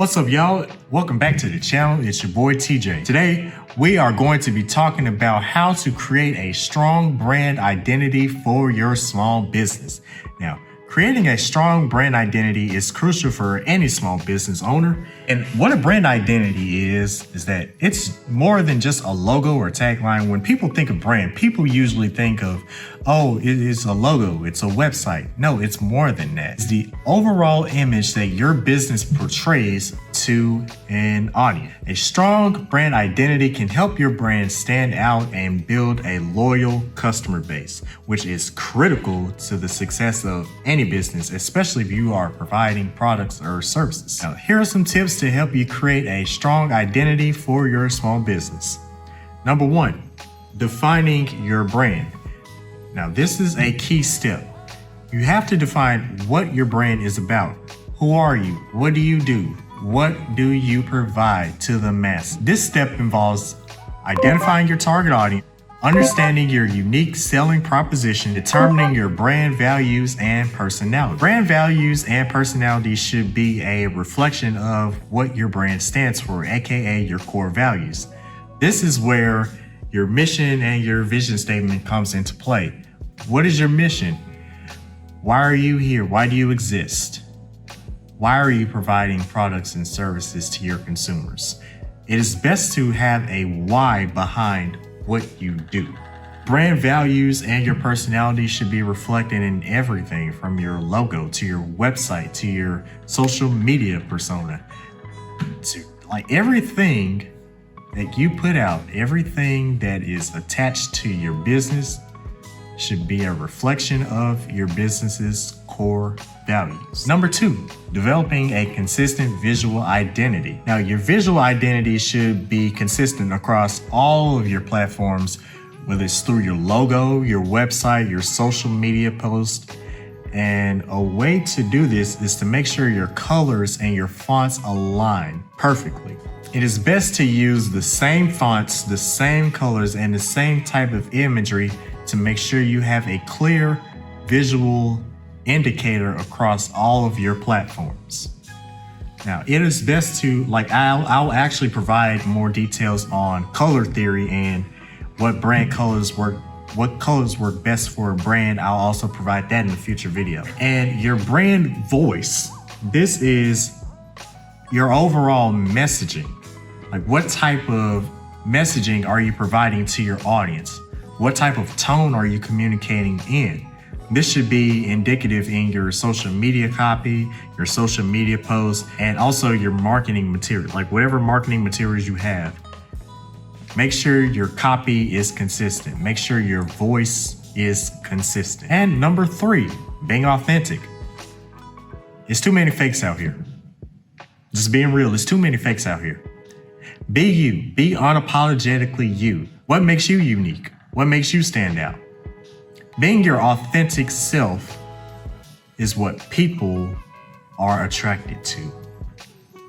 What's up, y'all? Welcome back to the channel. It's your boy TJ. Today, we are going to be talking about how to create a strong brand identity for your small business. Now, creating a strong brand identity is crucial for any small business owner. And what a brand identity is that it's more than just a logo or tagline. When people think of brand, people usually think of, oh, it is a logo, it's a website. No, it's more than that. It's the overall image that your business portrays to an audience. A strong brand identity can help your brand stand out and build a loyal customer base, which is critical to the success of any business, especially if you are providing products or services. Now, here are some tips to help you create a strong identity for your small business. Number one, defining your brand. Now, this is a key step. You have to define what your brand is about. Who are you? What do you do? What do you provide to the mass? This step involves identifying your target audience, understanding your unique selling proposition, determining your brand values and personality. Brand values and personality should be a reflection of what your brand stands for, aka your core values. This is where your mission and your vision statement comes into play. What is your mission? Why are you here? Why do you exist? Why are you providing products and services to your consumers? It is best to have a why behind what you do. Brand values and your personality should be reflected in everything from your logo to your website to your social media persona, to everything that you put out, everything that is attached to your business should be a reflection of your business's core values. Number two, developing a consistent visual identity. Now, your visual identity should be consistent across all of your platforms, whether it's through your logo, your website, your social media posts. And a way to do this is to make sure your colors and your fonts align perfectly. It is best to use the same fonts, the same colors, and the same type of imagery to make sure you have a clear visual indicator across all of your platforms. Now, it is best to, I'll actually provide more details on color theory and what colors work best for a brand. I'll also provide that in a future video. And your brand voice, this is your overall messaging. Like, what type of messaging are you providing to your audience? What type of tone are you communicating in? This should be indicative in your social media copy, your social media posts, and also your marketing material, like whatever marketing materials you have. Make sure your copy is consistent. Make sure your voice is consistent. And number three, being authentic. It's too many fakes out here. Just being real, there's too many fakes out here. Be you, be unapologetically you. What makes you unique? What makes you stand out? Being your authentic self is what people are attracted to.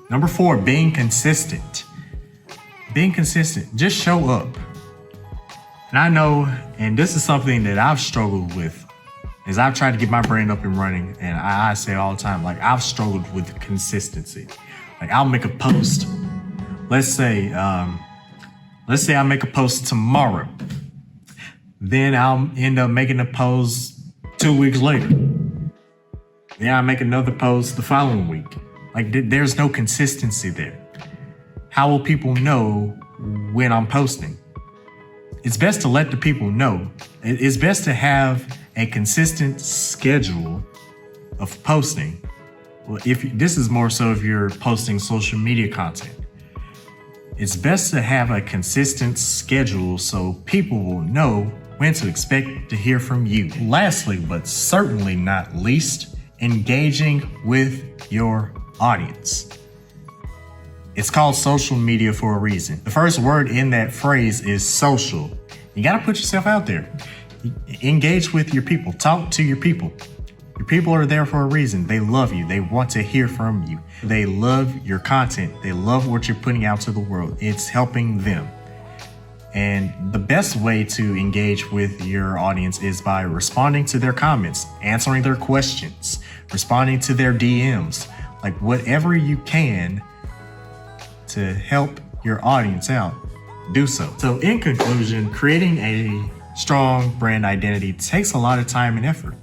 Number four, being consistent. Being consistent, just show up. And I know, and this is something that I've struggled with, is I've tried to get my brand up and running, and I say all the time, I've struggled with consistency. I'll make a post. Let's say I make a post tomorrow. Then I'll end up making a post 2 weeks later. Then I make another post the following week. There's no consistency there. How will people know when I'm posting? It's best to let the people know. It's best to have a consistent schedule of posting. Well, this is more so if you're posting social media content. It's best to have a consistent schedule so people will know when to expect to hear from you. Lastly, but certainly not least, engaging with your audience. It's called social media for a reason. The first word in that phrase is social. You gotta put yourself out there. Engage with your people, talk to your people. Your people are there for a reason. They love you. They want to hear from you. They love your content. They love what you're putting out to the world. It's helping them. And the best way to engage with your audience is by responding to their comments, answering their questions, responding to their DMs, whatever you can to help your audience out, do so. So in conclusion, creating a strong brand identity takes a lot of time and effort,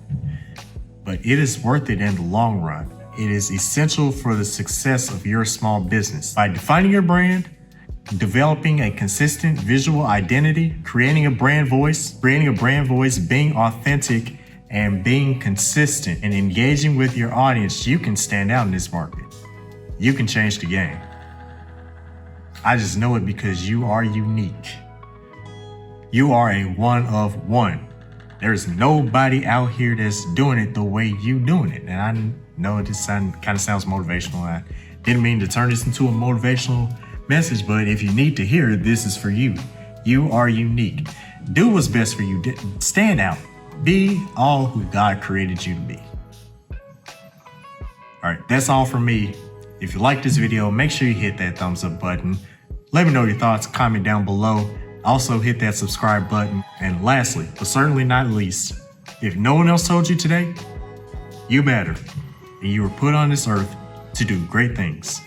but it is worth it in the long run. It is essential for the success of your small business. By defining your brand, developing a consistent visual identity, creating a brand voice, being authentic, and being consistent and engaging with your audience, you can stand out in this market. You can change the game. I just know it because you are unique. You are a one of one. There's nobody out here that's doing it the way you doing it. And I know this kind of sounds motivational. I didn't mean to turn this into a motivational message, but if you need to hear it, this is for you. You are unique. Do what's best for you. Stand out. Be all who God created you to be. All right, that's all from me. If you like this video, make sure you hit that thumbs up button. Let me know your thoughts, comment down below. Also hit that subscribe button. And lastly, but certainly not least, if no one else told you today, you matter. And you were put on this earth to do great things.